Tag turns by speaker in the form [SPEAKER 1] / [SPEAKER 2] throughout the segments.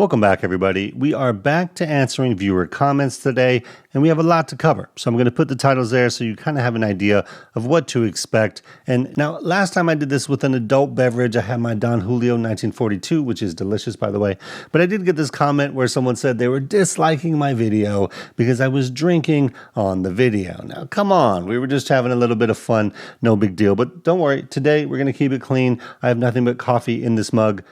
[SPEAKER 1] Welcome back, everybody. We are back to answering viewer comments today, and we have a lot to cover. So I'm going to put the titles there so you kind of have an idea of what to expect. And now, last time I did this with an adult beverage, I had my Don Julio 1942, which is delicious, by the way. But I did get this comment where someone said they were disliking my video because I was drinking on the video. Now, come on. We were just having a little bit of fun. No big deal. But don't worry. Today, we're going to keep it clean. I have nothing but coffee in this mug,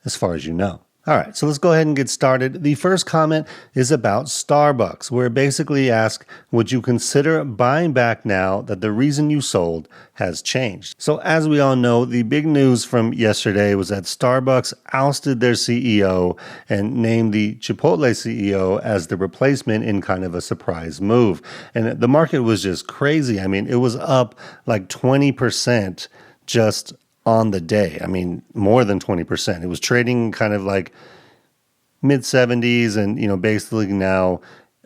[SPEAKER 1] as far as you know. All right, so let's go ahead and get started. The first comment is about SBUX, where it basically asks, would you consider buying back now that the reason you sold has changed? So as we all know, the big news from yesterday was that SBUX ousted their CEO and named the Chipotle CEO as the replacement in kind of a surprise move. And the market was just crazy. I mean, it was up like 20% just on the day. I mean, more than 20%. It was trading kind of like mid 70s and, basically now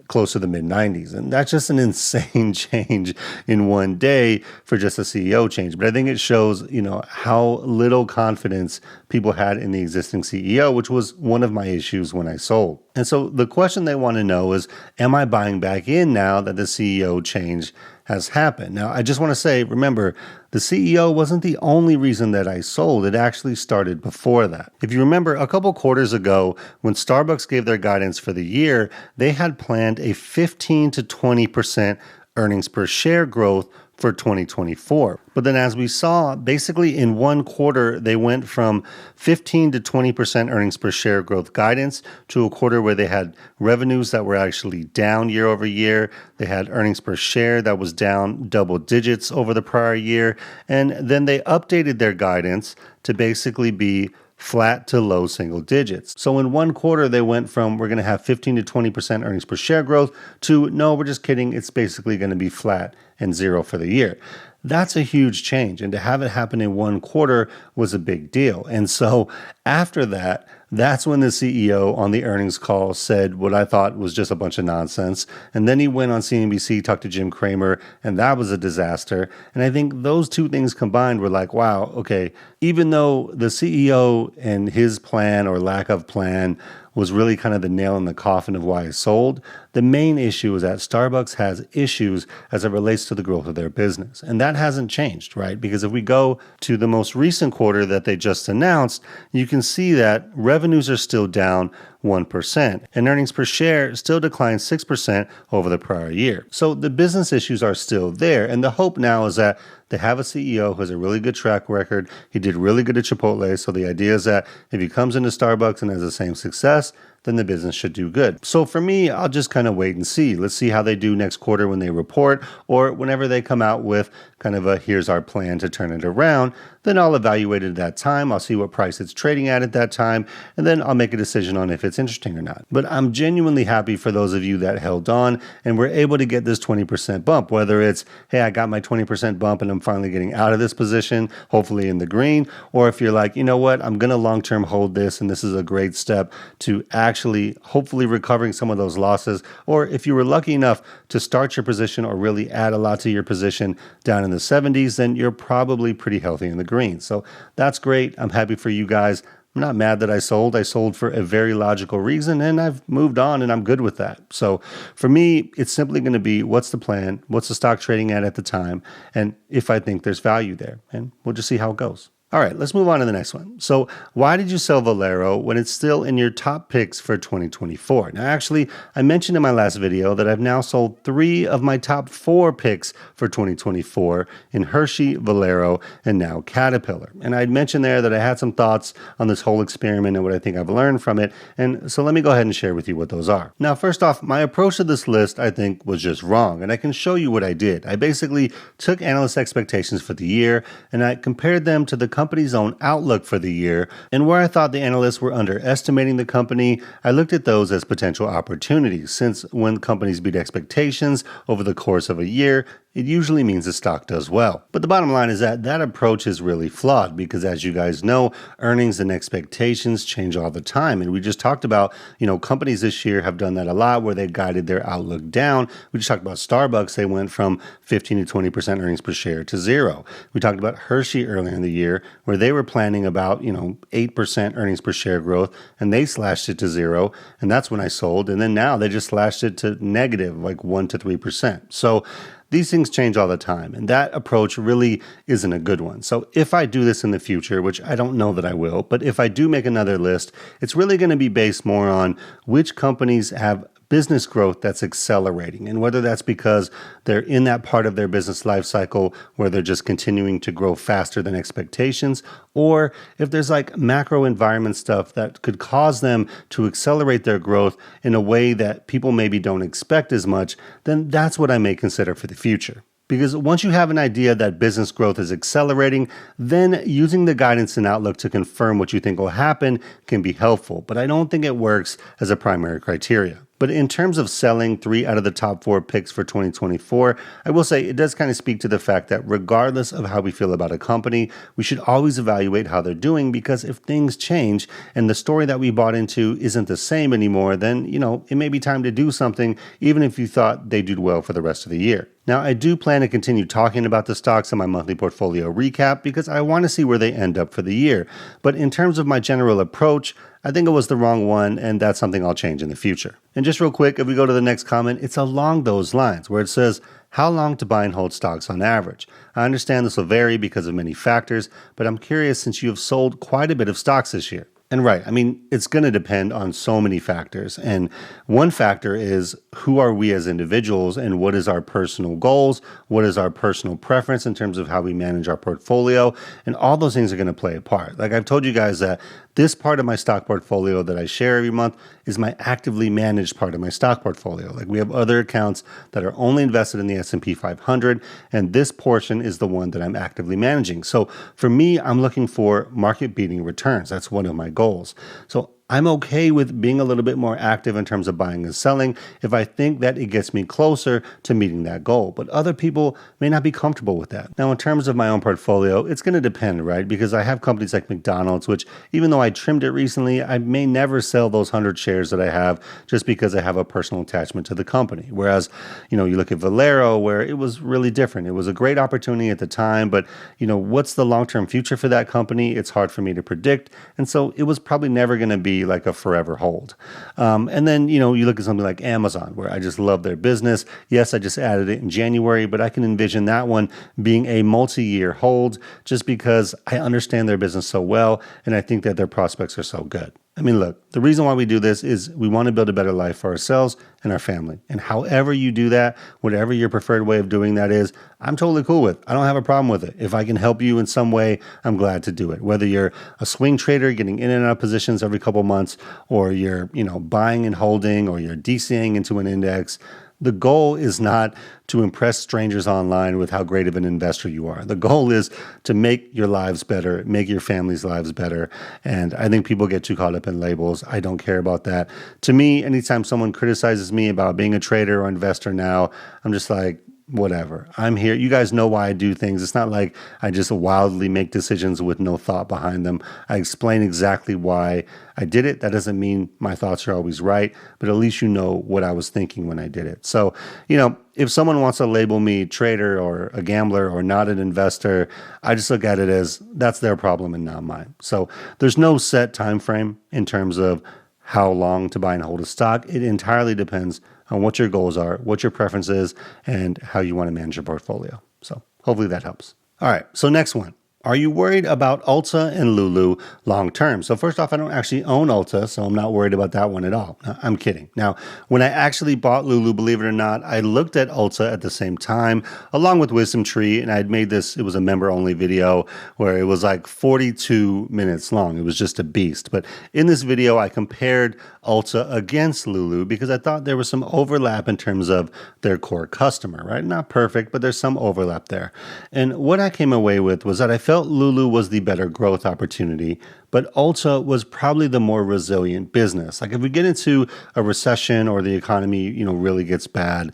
[SPEAKER 1] close to the mid 90s. And that's just an insane change in one day for just a CEO change. But I think it shows, how little confidence people had in the existing CEO, which was one of my issues when I sold. And so the question they want to know is, am I buying back in now that the CEO change has happened? Now, I just want to say, remember, the CEO wasn't the only reason that I sold. It actually started before that. If you remember, a couple quarters ago, when SBUX gave their guidance for the year, they had planned a 15 to 20% earnings per share growth for 2024. But then as we saw, basically in one quarter, they went from 15 to 20% earnings per share growth guidance to a quarter where they had revenues that were actually down year over year. They had earnings per share that was down double digits over the prior year. And then they updated their guidance to basically be flat to low single digits. So in one quarter, they went from we're going to have 15 to 20% earnings per share growth to no, we're just kidding. It's basically going to be flat and zero for the year. That's a huge change. And to have it happen in one quarter was a big deal. And so after that, that's when the CEO on the earnings call said what I thought was just a bunch of nonsense. And then he went on CNBC, talked to Jim Cramer, and that was a disaster. And I think those two things combined were like, wow, okay, even though the CEO and his plan or lack of plan was really kind of the nail in the coffin of why I sold, the main issue is that SBUX has issues as it relates to the growth of their business. And that hasn't changed, right? Because if we go to the most recent quarter that they just announced, you can see that revenues are still down 1%, and earnings per share still declined 6% over the prior year. So the business issues are still there, and the hope now is that they have a CEO who has a really good track record. He did really good at Chipotle, so the idea is that if he comes into SBUX and has the same success, then the business should do good. So for me, I'll just kind of wait and see. Let's see how they do next quarter when they report, or whenever they come out with kind of a here's our plan to turn it around. Then I'll evaluate it at that time. I'll see what price it's trading at that time, and then I'll make a decision on if it's interesting or not. But I'm genuinely happy for those of you that held on and were able to get this 20% bump, whether it's, hey, I got my 20% bump and I'm finally getting out of this position, hopefully in the green, or if you're like, you know what, I'm going to long-term hold this, and this is a great step to actually hopefully recovering some of those losses, or if you were lucky enough to start your position or really add a lot to your position down in the 70s, then you're probably pretty healthy in the green. So that's great. I'm happy for you guys. I'm not mad that I sold. I sold for a very logical reason, and I've moved on, and I'm good with that. So for me, it's simply going to be, what's the plan? What's the stock trading at the time? And if I think there's value there, and we'll just see how it goes. All right, let's move on to the next one. So why did you sell Valero when it's still in your top picks for 2024? Now, actually, I mentioned in my last video that I've now sold 3 of my top 4 picks for 2024 in Hershey, Valero, and now Caterpillar. And I'd mentioned there that I had some thoughts on this whole experiment and what I think I've learned from it. And so let me go ahead and share with you what those are. Now, first off, my approach to this list, I think, was just wrong. And I can show you what I did. I basically took analyst expectations for the year, and I compared them to the company's own outlook for the year, and where I thought the analysts were underestimating the company, I looked at those as potential opportunities, since when companies beat expectations over the course of a year, it usually means the stock does well. But the bottom line is that that approach is really flawed because, as you guys know, earnings and expectations change all the time. And we just talked about, companies this year have done that a lot where they guided their outlook down. We just talked about Starbucks. They went from 15 to 20% earnings per share to zero. We talked about Hershey earlier in the year where they were planning about, 8% earnings per share growth and they slashed it to zero. And that's when I sold. And then now they just slashed it to negative, like 1 to 3%. So these things change all the time, and that approach really isn't a good one. So if I do this in the future, which I don't know that I will, but if I do make another list, it's really going to be based more on which companies have business growth that's accelerating, and whether that's because they're in that part of their business life cycle where they're just continuing to grow faster than expectations, or if there's like macro environment stuff that could cause them to accelerate their growth in a way that people maybe don't expect as much, then that's what I may consider for the future. Because once you have an idea that business growth is accelerating, then using the guidance and outlook to confirm what you think will happen can be helpful, but I don't think it works as a primary criteria. But in terms of selling 3 out of the top 4 picks for 2024, I will say it does kind of speak to the fact that regardless of how we feel about a company, we should always evaluate how they're doing, because if things change and the story that we bought into isn't the same anymore, then, it may be time to do something, even if you thought they did well for the rest of the year. Now, I do plan to continue talking about the stocks in my monthly portfolio recap because I want to see where they end up for the year. But in terms of my general approach, I think it was the wrong one, and that's something I'll change in the future. And just real quick, if we go to the next comment, it's along those lines where it says, how long to buy and hold stocks on average? I understand this will vary because of many factors, but I'm curious since you have sold quite a bit of stocks this year. And right, it's going to depend on so many factors. And one factor is who are we as individuals and what is our personal goals? What is our personal preference in terms of how we manage our portfolio? And all those things are going to play a part. Like I've told you guys that this part of my stock portfolio that I share every month is my actively managed part of my stock portfolio. Like we have other accounts that are only invested in the S&P 500, and this portion is the one that I'm actively managing. So for me, I'm looking for market-beating returns. That's one of my goals. So I'm okay with being a little bit more active in terms of buying and selling if I think that it gets me closer to meeting that goal. But other people may not be comfortable with that. Now, in terms of my own portfolio, it's going to depend, right? Because I have companies like McDonald's, which even though I trimmed it recently, I may never sell those 100 shares that I have just because I have a personal attachment to the company. Whereas, you look at Valero, where it was really different. It was a great opportunity at the time, but, what's the long-term future for that company? It's hard for me to predict. And so it was probably never going to be like a forever hold. And then, you look at something like Amazon, where I just love their business. Yes, I just added it in January, but I can envision that one being a multi-year hold just because I understand their business so well, and I think that their prospects are so good. Look, the reason why we do this is we want to build a better life for ourselves and our family. And however you do that, whatever your preferred way of doing that is, I'm totally cool with. I don't have a problem with it. If I can help you in some way, I'm glad to do it. Whether you're a swing trader getting in and out of positions every couple months, or you're, buying and holding, or you're DCAing into an index, the goal is not to impress strangers online with how great of an investor you are. The goal is to make your lives better, make your family's lives better. And I think people get too caught up in labels. I don't care about that. To me, anytime someone criticizes me about being a trader or investor now, I'm just like, whatever. I'm here. You guys know why I do things. It's not like I just wildly make decisions with no thought behind them. I explain exactly why I did it. That doesn't mean my thoughts are always right, but at least you know what I was thinking when I did it. So, if someone wants to label me trader or a gambler or not an investor, I just look at it as that's their problem and not mine. So there's no set time frame in terms of how long to buy and hold a stock. It entirely depends on what your goals are, what your preference is, and how you want to manage your portfolio. So hopefully that helps. All right, so next one. Are you worried about ULTA and LULU long term? So first off, I don't actually own ULTA, so I'm not worried about that one at all. No, I'm kidding. Now, when I actually bought LULU, believe it or not, I looked at ULTA at the same time, along with Wisdom Tree, and I had made this, it was a member-only video where it was like 42 minutes long. It was just a beast. But in this video, I compared ULTA against LULU because I thought there was some overlap in terms of their core customer, right? Not perfect, but there's some overlap there. And what I came away with was that I felt LULU was the better growth opportunity, but ULTA was probably the more resilient business. Like if we get into a recession or the economy, really gets bad,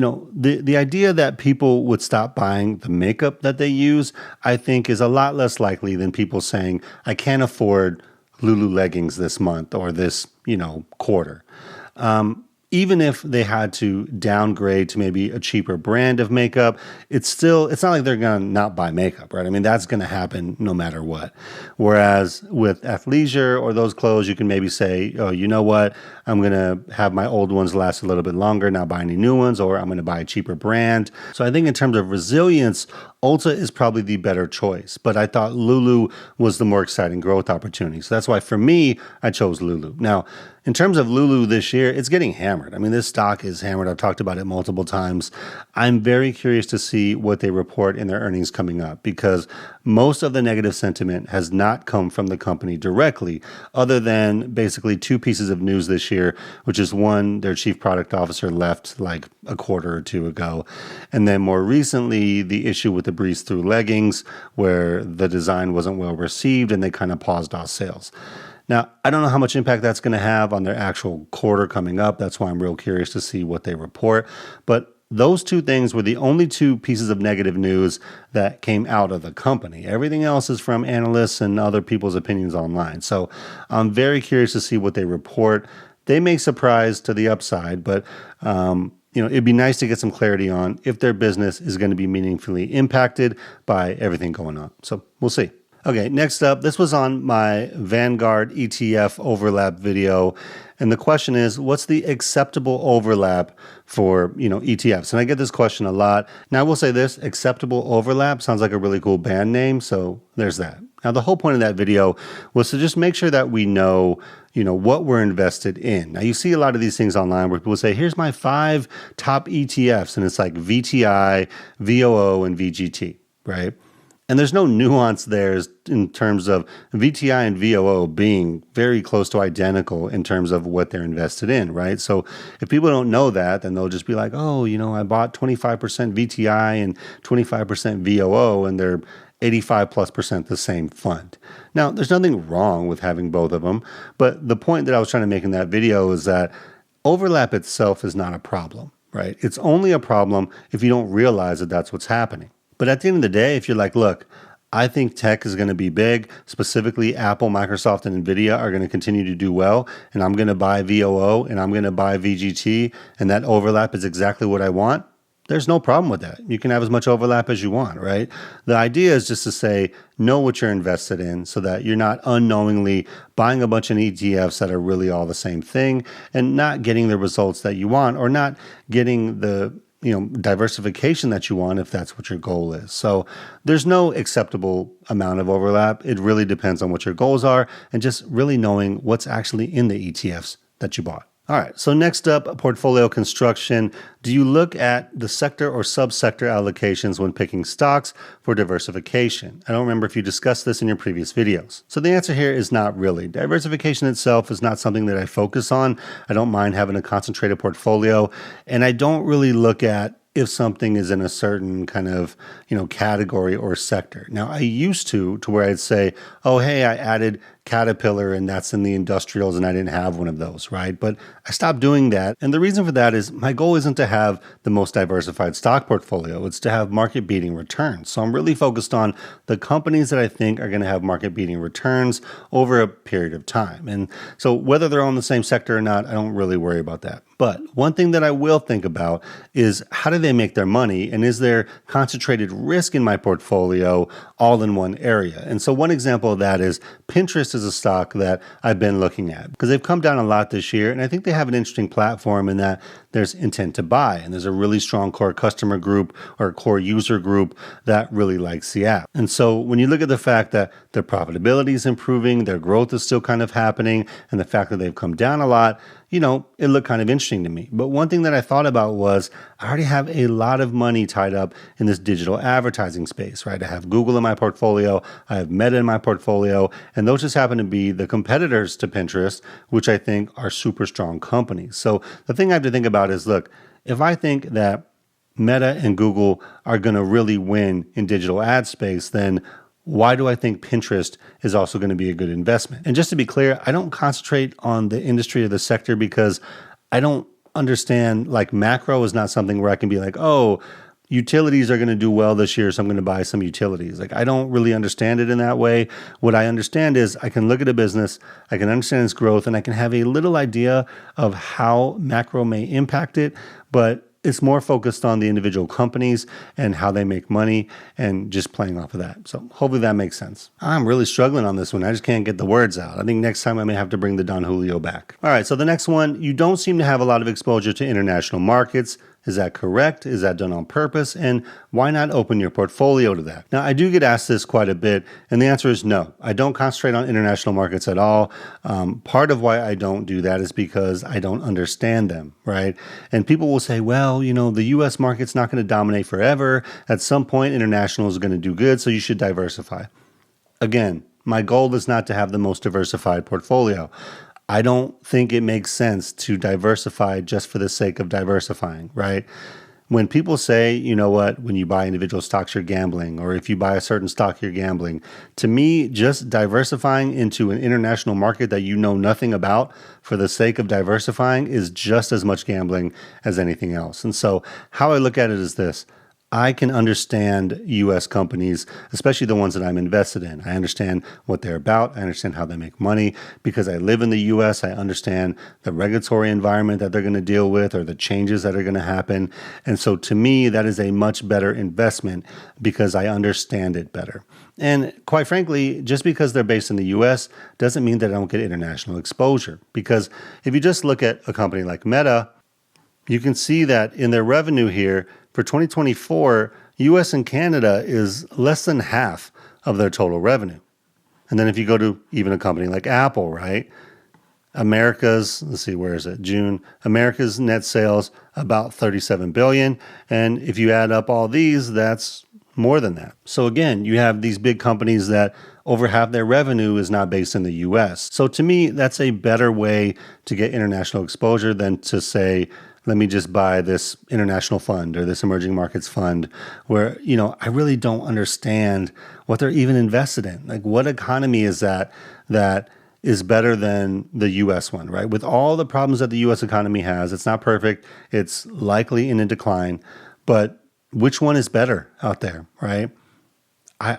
[SPEAKER 1] the idea that people would stop buying the makeup that they use, I think is a lot less likely than people saying, I can't afford LULU leggings this month or this, quarter. Even if they had to downgrade to maybe a cheaper brand of makeup, it's not like they're going to not buy makeup, right? I mean, that's going to happen no matter what. Whereas with athleisure or those clothes, you can maybe say, oh, you know what? I'm going to have my old ones last a little bit longer, not buy any new ones, or I'm going to buy a cheaper brand. So I think in terms of resilience, ULTA is probably the better choice, but I thought LULU was the more exciting growth opportunity. So that's why for me, I chose LULU. Now, in terms of LULU this year, it's getting hammered. I mean, this stock is hammered. I've talked about it multiple times. I'm very curious to see what they report in their earnings coming up because most of the negative sentiment has not come from the company directly, other than basically two pieces of news this year, which is one, their chief product officer left like a quarter or two ago. And then more recently, the issue with the breeze-through leggings, where the design wasn't well received and they kind of paused off sales. Now, I don't know how much impact that's going to have on their actual quarter coming up. That's why I'm real curious to see what they report. But those two things were the only two pieces of negative news that came out of the company. Everything else is from analysts and other people's opinions online. So I'm very curious to see what they report. They may surprise to the upside, but it'd be nice to get some clarity on if their business is going to be meaningfully impacted by everything going on. So we'll see. Okay, next up, this was on my Vanguard ETF overlap video. And the question is, what's the acceptable overlap for, ETFs? And I get this question a lot. Now, I will say this, acceptable overlap sounds like a really cool band name. So there's that. Now, the whole point of that video was to just make sure that we know, what we're invested in. Now, you see a lot of these things online where people say, here's my 5 top ETFs. And it's like VTI, VOO, and VGT, right? And there's no nuance there in terms of VTI and VOO being very close to identical in terms of what they're invested in, right? So if people don't know that, then they'll just be like, oh, I bought 25% VTI and 25% VOO, and they're 85+% the same fund. Now, there's nothing wrong with having both of them, but the point that I was trying to make in that video is that overlap itself is not a problem, right? It's only a problem if you don't realize that that's what's happening. But at the end of the day, if you're like, look, I think tech is going to be big, specifically Apple, Microsoft, and NVIDIA are going to continue to do well, and I'm going to buy VOO, and I'm going to buy VGT, and that overlap is exactly what I want, there's no problem with that. You can have as much overlap as you want, right? The idea is just to say, know what you're invested in so that you're not unknowingly buying a bunch of ETFs that are really all the same thing and not getting the results that you want or not getting the diversification that you want if that's what your goal is. So there's no acceptable amount of overlap. It really depends on what your goals are and just really knowing what's actually in the ETFs that you bought. All right, so next up, portfolio construction. Do you look at the sector or subsector allocations when picking stocks for diversification? I don't remember if you discussed this in your previous videos. So the answer here is not really. Diversification itself is not something that I focus on. I don't mind having a concentrated portfolio, and I don't really look at if something is in a certain kind of, category or sector. Now, I used to where I'd say, oh, hey, I added Caterpillar and that's in the industrials and I didn't have one of those, right? But I stopped doing that. And the reason for that is my goal isn't to have the most diversified stock portfolio. It's to have market beating returns. So I'm really focused on the companies that I think are going to have market beating returns over a period of time. And so whether they're on the same sector or not, I don't really worry about that. But one thing that I will think about is how do they make their money? And is there concentrated risk in my portfolio all in one area? And so one example of that is Pinterest is a stock that I've been looking at because they've come down a lot this year. And I think they have an interesting platform in that there's intent to buy. And there's a really strong core customer group or core user group that really likes the app. And so when you look at the fact that their profitability is improving, their growth is still kind of happening, and the fact that they've come down a lot, it looked kind of interesting to me. But one thing that I thought about was I already have a lot of money tied up in this digital advertising space, right? I have Google in my portfolio, I have Meta in my portfolio, and those just happen to be the competitors to Pinterest, which I think are super strong companies. So the thing I have to think about is, look, if I think that Meta and Google are going to really win in digital ad space, then why do I think Pinterest is also going to be a good investment? And just to be clear, I don't concentrate on the industry or the sector because I don't understand, like macro is not something where I can be like, oh, utilities are going to do well this year, so I'm going to buy some utilities. Like, I don't really understand it in that way. What I understand is I can look at a business, I can understand its growth, and I can have a little idea of how macro may impact it, but it's more focused on the individual companies and how they make money and just playing off of that. So hopefully that makes sense. I'm really struggling on this one. I just can't get the words out. I think next time I may have to bring the Don Julio back. All right, so the next one, you don't seem to have a lot of exposure to international markets. Is that correct? Is that done on purpose? And why not open your portfolio to that? Now, I do get asked this quite a bit, and the answer is no. I don't concentrate on international markets at all. Part of why I don't do that is because I don't understand them, right? And people will say, well, the U.S. market's not going to dominate forever. At some point, international is going to do good, so you should diversify. Again, my goal is not to have the most diversified portfolio. I don't think it makes sense to diversify just for the sake of diversifying, right? When people say, when you buy individual stocks, you're gambling, or if you buy a certain stock, you're gambling. To me, just diversifying into an international market that you know nothing about for the sake of diversifying is just as much gambling as anything else. And so how I look at it is this. I can understand U.S. companies, especially the ones that I'm invested in. I understand what they're about. I understand how they make money. Because I live in the U.S., I understand the regulatory environment that they're going to deal with or the changes that are going to happen. And so to me, that is a much better investment because I understand it better. And quite frankly, just because they're based in the U.S. doesn't mean that I don't get international exposure. Because if you just look at a company like Meta, you can see that in their revenue here, for 2024, US and Canada is less than half of their total revenue. And then if you go to even a company like Apple, right? America's net sales about 37 billion. And if you add up all these, that's more than that. So again, you have these big companies that over half their revenue is not based in the US. So to me, that's a better way to get international exposure than to say, let me just buy this international fund or this emerging markets fund where, I really don't understand what they're even invested in. Like, what economy is that is better than the U.S. one, right? With all the problems that the U.S. economy has, it's not perfect. It's likely in a decline. But which one is better out there, right?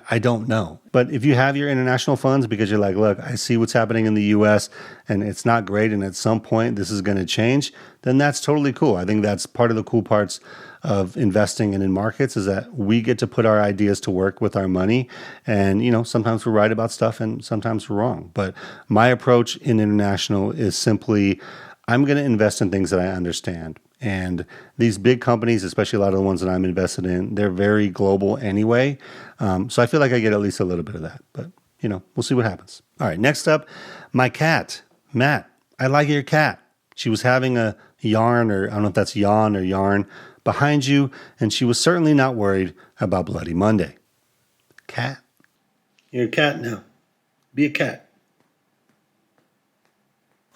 [SPEAKER 1] I don't know. But if you have your international funds because you're like, look, I see what's happening in the US and it's not great, and at some point this is going to change, then that's totally cool. I think that's part of the cool parts of investing and in markets is that we get to put our ideas to work with our money. And, sometimes we're right about stuff and sometimes we're wrong. But my approach in international is simply, I'm going to invest in things that I understand. And these big companies, especially a lot of the ones that I'm invested in, they're very global anyway. So I feel like I get at least a little bit of that. But, we'll see what happens. All right, next up, my cat, Matt. I like your cat. She was having a yarn, or I don't know if that's yawn or yarn, behind you, and she was certainly not worried about Bloody Monday. Cat? You're a cat now. Be a cat.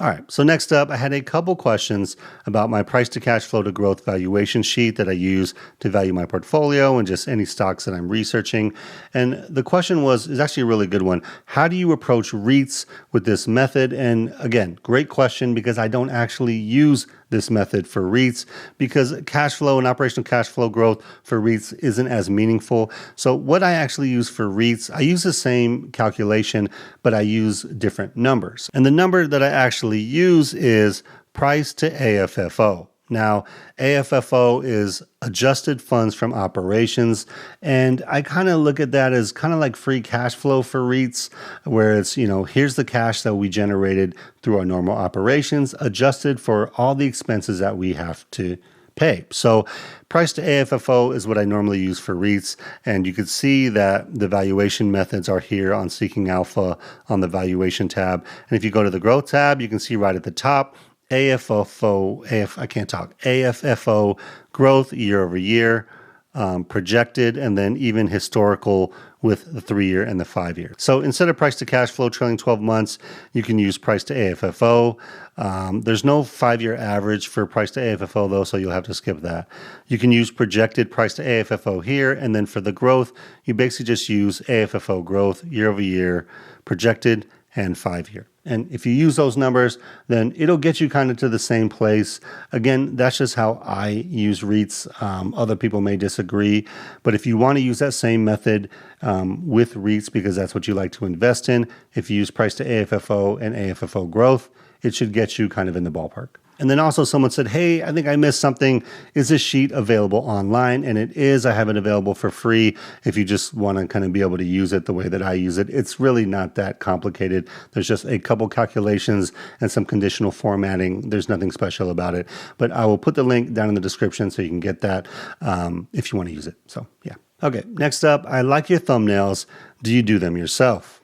[SPEAKER 1] All right, so next up, I had a couple questions about my price to cash flow to growth valuation sheet that I use to value my portfolio and just any stocks that I'm researching. And the question is actually a really good one. How do you approach REITs with this method? And again, great question because I don't actually use this method for REITs because cash flow and operational cash flow growth for REITs isn't as meaningful. So what I actually use for REITs, I use the same calculation, but I use different numbers. And the number that I actually use is price to AFFO. Now, AFFO is adjusted funds from operations, and I kind of look at that as kind of like free cash flow for REITs, where it's, here's the cash that we generated through our normal operations, adjusted for all the expenses that we have to pay. So price to AFFO is what I normally use for REITs, and you can see that the valuation methods are here on Seeking Alpha on the valuation tab. And if you go to the growth tab, you can see right at the top, AFFO growth year over year, projected, and then even historical with the 3-year and the 5-year. So instead of price to cash flow trailing 12 months, you can use price to AFFO. There's no 5-year average for price to AFFO though, so you'll have to skip that. You can use projected price to AFFO here, and then for the growth, you basically just use AFFO growth year over year, projected, and 5-year. And if you use those numbers, then it'll get you kind of to the same place. Again, that's just how I use REITs. Other people may disagree. But if you want to use that same method with REITs, because that's what you like to invest in, if you use price to AFFO and AFFO growth, it should get you kind of in the ballpark. And then also someone said, hey, I think I missed something. Is this sheet available online? And it is. I have it available for free if you just want to kind of be able to use it the way that I use it. It's really not that complicated. There's just a couple calculations and some conditional formatting. There's nothing special about it. But I will put the link down in the description so you can get that if you want to use it. So, yeah. Okay, next up, I like your thumbnails. Do you do them yourself?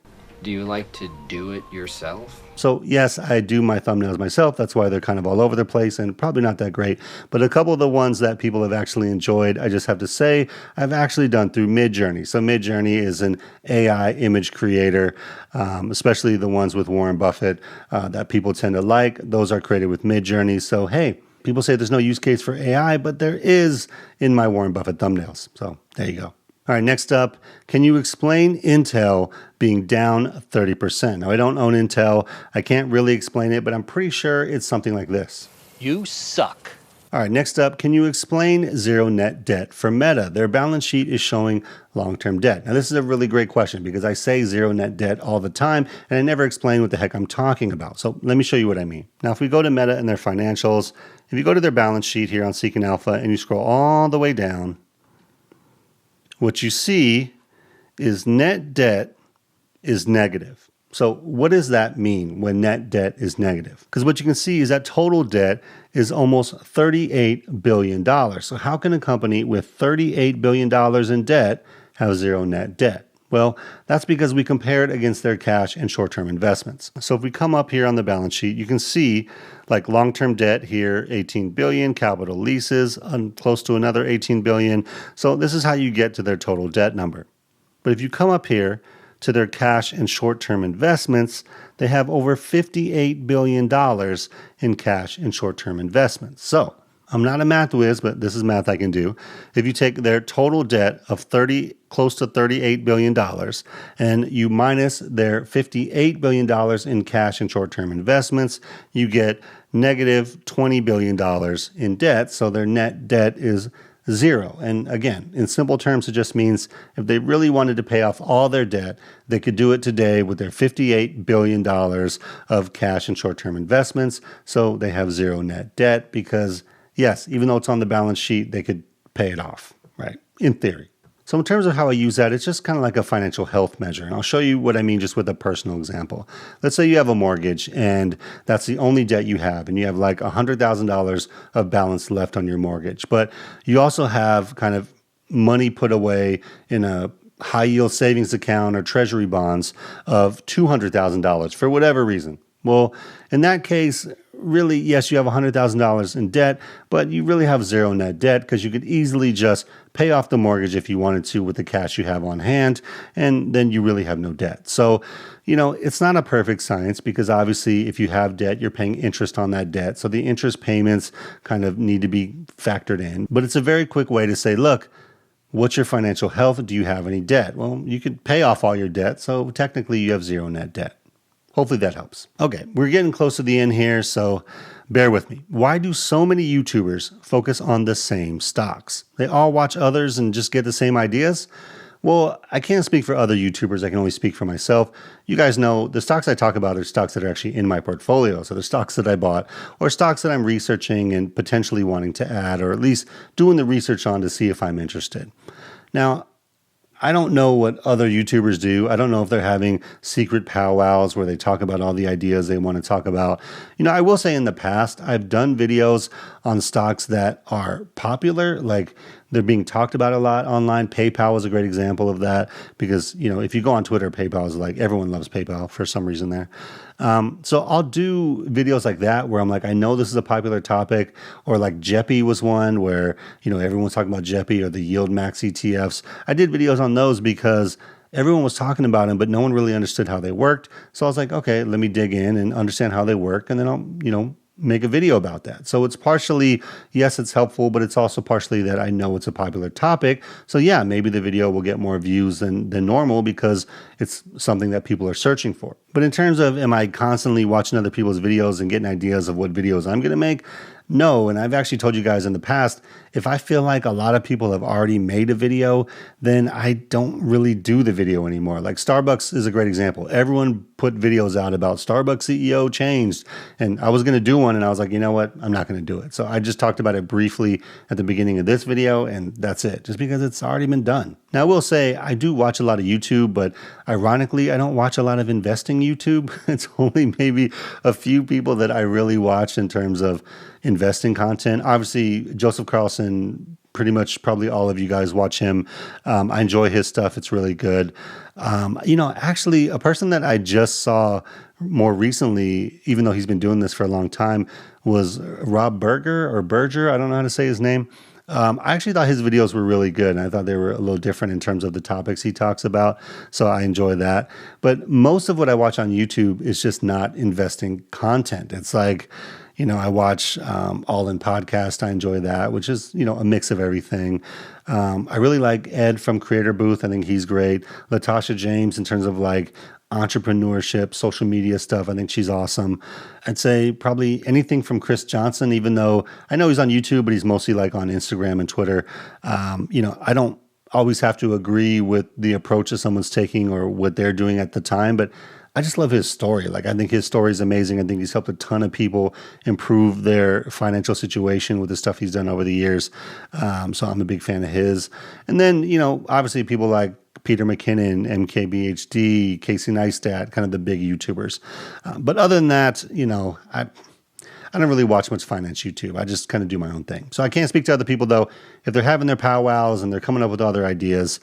[SPEAKER 2] Do you like to do it yourself?
[SPEAKER 1] So yes, I do my thumbnails myself. That's why they're kind of all over the place and probably not that great. But a couple of the ones that people have actually enjoyed, I just have to say, I've actually done through Midjourney. So Midjourney is an AI image creator, especially the ones with Warren Buffett that people tend to like. Those are created with Midjourney. So hey, people say there's no use case for AI, but there is in my Warren Buffett thumbnails. So there you go. All right, next up, can you explain Intel being down 30%? Now, I don't own Intel. I can't really explain it, but I'm pretty sure it's something like this.
[SPEAKER 3] You suck.
[SPEAKER 1] All right, next up, can you explain zero net debt for Meta? Their balance sheet is showing long-term debt. Now, this is a really great question because I say zero net debt all the time, and I never explain what the heck I'm talking about. So let me show you what I mean. Now, if we go to Meta and their financials, if you go to their balance sheet here on Seeking Alpha and you scroll all the way down, what you see is net debt is negative. So what does that mean when net debt is negative? Because what you can see is that total debt is almost $38 billion. So how can a company with $38 billion in debt have zero net debt? Well, that's because we compare it against their cash and short-term investments. So if we come up here on the balance sheet, you can see like long-term debt here, 18 billion, capital leases, close to another 18 billion. So this is how you get to their total debt number. But if you come up here to their cash and short-term investments, they have over $58 billion in cash and short-term investments. So I'm not a math whiz, but this is math I can do. If you take their total debt of close to $38 billion and you minus their $58 billion in cash and short-term investments, you get negative $20 billion in debt. So their net debt is zero. And again, in simple terms, it just means if they really wanted to pay off all their debt, they could do it today with their $58 billion of cash and short-term investments. So they have zero net debt because yes, even though it's on the balance sheet, they could pay it off, right? In theory. So in terms of how I use that, it's just kind of like a financial health measure. And I'll show you what I mean just with a personal example. Let's say you have a mortgage and that's the only debt you have and you have like $100,000 of balance left on your mortgage. But you also have kind of money put away in a high yield savings account or treasury bonds of $200,000 for whatever reason. Well, in that case, really, yes, you have $100,000 in debt, but you really have zero net debt because you could easily just pay off the mortgage if you wanted to with the cash you have on hand, and then you really have no debt. So, it's not a perfect science because obviously if you have debt, you're paying interest on that debt. So the interest payments kind of need to be factored in. But it's a very quick way to say, look, what's your financial health? Do you have any debt? Well, you could pay off all your debt, so technically you have zero net debt. Hopefully that helps. Okay, we're getting close to the end here, so bear with me. Why do so many YouTubers focus on the same stocks? They all watch others and just get the same ideas? Well, I can't speak for other YouTubers. I can only speak for myself. You guys know the stocks I talk about are stocks that are actually in my portfolio. So the stocks that I bought or stocks that I'm researching and potentially wanting to add or at least doing the research on to see if I'm interested. Now, I don't know what other YouTubers do. I don't know if they're having secret powwows where they talk about all the ideas they want to talk about. I will say in the past, I've done videos on stocks that are popular, like they're being talked about a lot online. PayPal is a great example of that because, if you go on Twitter, PayPal is like, everyone loves PayPal for some reason there. So I'll do videos like that where I'm like, I know this is a popular topic, or like JEPI was one where, everyone's talking about JEPI or the Yield Max ETFs. I did videos on those because everyone was talking about them, but no one really understood how they worked. So I was like, okay, let me dig in and understand how they work. And then I'll, make a video about that. So it's partially, yes, it's helpful, but it's also partially that I know it's a popular topic. So yeah, maybe the video will get more views than normal because it's something that people are searching for. But in terms of, am I constantly watching other people's videos and getting ideas of what videos I'm going to make? No, and I've actually told you guys in the past, if I feel like a lot of people have already made a video, then I don't really do the video anymore. Like Starbucks is a great example. Everyone put videos out about Starbucks CEO changed, and I was going to do one, and I was like, you know what? I'm not going to do it. So I just talked about it briefly at the beginning of this video, and that's it, just because it's already been done. Now, I will say I do watch a lot of YouTube, but ironically, I don't watch a lot of investing YouTube. It's only maybe a few people that I really watch in terms of investing content. Obviously, Joseph Carlson, pretty much probably all of you guys watch him. I enjoy his stuff. It's really good. Actually, a person that I just saw more recently, even though he's been doing this for a long time, was Rob Berger. I don't know how to say his name. I actually thought his videos were really good, and I thought they were a little different in terms of the topics he talks about, so I enjoy that. But most of what I watch on YouTube is just not investing content. It's like, I watch All In Podcast. I enjoy that, which is, a mix of everything. I really like Ed from Creator Booth. I think he's great. Latasha James in terms of like entrepreneurship, social media stuff. I think she's awesome. I'd say probably anything from Chris Johnson, even though I know he's on YouTube, but he's mostly like on Instagram and Twitter. I don't always have to agree with the approach that someone's taking or what they're doing at the time, but I just love his story. Like, I think his story is amazing. I think he's helped a ton of people improve their financial situation with the stuff he's done over the years. So I'm a big fan of his. And then, obviously people like Peter McKinnon, MKBHD, Casey Neistat, kind of the big YouTubers. But other than that, I don't really watch much finance YouTube. I just kind of do my own thing. So I can't speak to other people, though. If they're having their powwows and they're coming up with other ideas,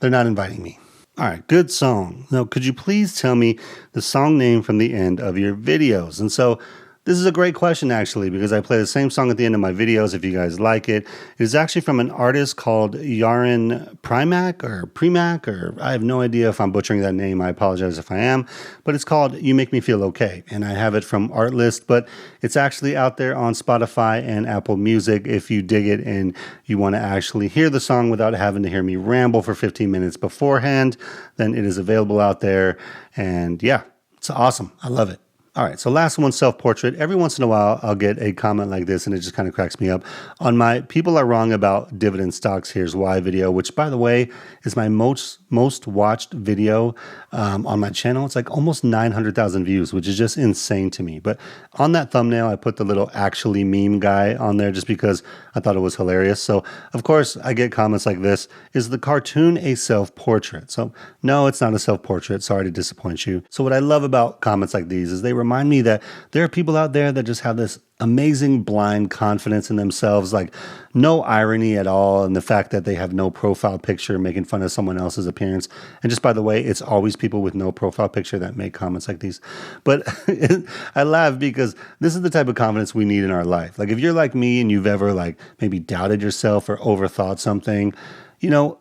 [SPEAKER 1] they're not inviting me. All right, good song. Now, could you please tell me the song name from the end of your videos? And so this is a great question, actually, because I play the same song at the end of my videos if you guys like it. It is actually from an artist called Yaron Primac, or I have no idea if I'm butchering that name. I apologize if I am. But it's called You Make Me Feel Okay. And I have it from Artlist, but it's actually out there on Spotify and Apple Music if you dig it and you want to actually hear the song without having to hear me ramble for 15 minutes beforehand. Then it is available out there. And yeah, it's awesome. I love it. All right, so last one, self-portrait. Every once in a while, I'll get a comment like this, and it just kind of cracks me up. On my People Are Wrong About Dividend Stocks, Here's Why video, which, by the way, is my most watched video on my channel. It's like almost 900,000 views, which is just insane to me. But on that thumbnail, I put the little actually meme guy on there just because I thought it was hilarious. So, of course, I get comments like this. Is the cartoon a self-portrait? So, no, it's not a self-portrait. Sorry to disappoint you. So what I love about comments like these is they remind me that there are people out there that just have this amazing blind confidence in themselves, like no irony at all, and the fact that they have no profile picture making fun of someone else's appearance. And just by the way, it's always people with no profile picture that make comments like these. But I laugh because this is the type of confidence we need in our life. Like if you're like me and you've ever like maybe doubted yourself or overthought something,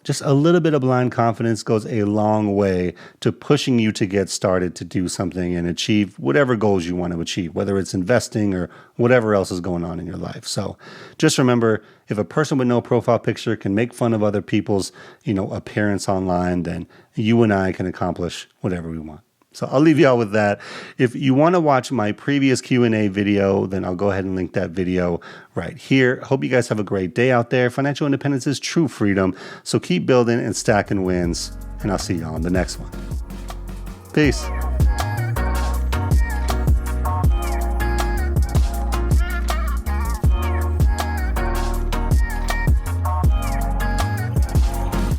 [SPEAKER 1] just a little bit of blind confidence goes a long way to pushing you to get started to do something and achieve whatever goals you want to achieve, whether it's investing or whatever else is going on in your life. So just remember, if a person with no profile picture can make fun of other people's, appearance online, then you and I can accomplish whatever we want. So I'll leave y'all with that. If you want to watch my previous Q&A video, then I'll go ahead and link that video right here. Hope you guys have a great day out there. Financial independence is true freedom. So keep building and stacking wins, and I'll see y'all on the next one. Peace.